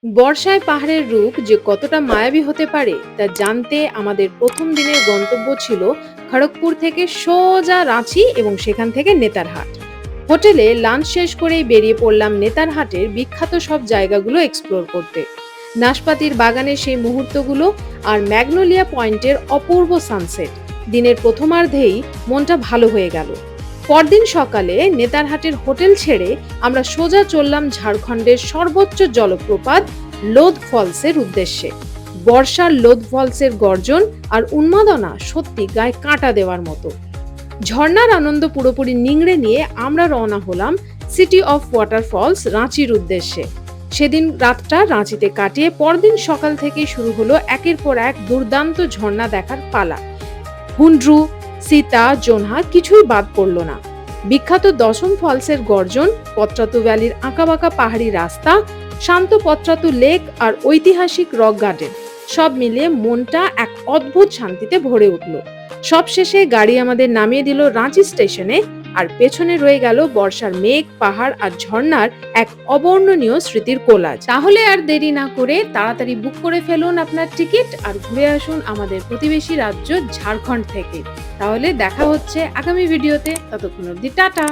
বর্ষায় পাহাড়ের রূপ যে কতটা মায়াবী হতে পারে তা জানতে আমাদের প্রথম দিনের গন্তব্য ছিল খড়গপুর থেকে সোজা রাঁচি এবং সেখান থেকে নেতারহাট। হোটেলে লাঞ্চ শেষ করেই বেরিয়ে পড়লাম নেতারহাটের বিখ্যাত সব জায়গাগুলো এক্সপ্লোর করতে। নাশপাতির বাগানের সেই মুহূর্তগুলো আর ম্যাগনোলিয়া পয়েন্টের অপূর্ব সানসেট। দিনের প্রথমার্ধেই মনটা ভালো হয়ে গেল। পরদিন সকালে নেতারহাটের হোটেল ছেড়ে আমরা সোজা চললাম ঝাড়খণ্ডের সর্বোচ্চ জলপ্রপাত লোধ ফলসের উদ্দেশ্যে। বর্ষার লোধ ফলসের গর্জন আর উন্মাদনা সত্যি গায়ে কাঁটা দেওয়ার মতো। ঝর্ণার আনন্দ পুরোপুরি নিংড়ে নিয়ে আমরা রওনা হলাম সিটি অফ ওয়াটারফলস রাঁচির উদ্দেশ্যে। সেদিন রাতটা রাঁচিতে কাটিয়ে পরদিন সকাল থেকেই শুরু হলো একের পর এক দুর্দান্ত ঝর্ণা দেখার পালা। হুন্ড্রু, সীতা, জোনহা কিছুই বাদ পড়ল না। বিখ্যাত দশম ফলসের গর্জন, পত্রাতু ভ্যালির আঁকাবাঁকা পাহাড়ি রাস্তা, শান্ত পত্রাতু লেক আর ঐতিহাসিক রক গার্ডেন, সব মিলিয়ে মনটা এক অদ্ভুত শান্তিতে ভরে উঠল। সবশেষে গাড়ি আমাদের নামিয়ে দিল রাঁচি স্টেশনে, আর পেছনে রয়ে গেল বর্ষার মেঘ, পাহাড় আর ঝর্ণার এক অবর্ণনীয় স্মৃতির কোলাজ। তাহলে আর দেরি না করে তাড়াতাড়ি বুক করে ফেলুন আপনার টিকিট আর ঘুরে আসুন আমাদের প্রতিবেশী রাজ্য ঝাড়খণ্ড থেকে। তাহলে দেখা হচ্ছে আগামী ভিডিওতে, ততক্ষণ অবধি টাটা।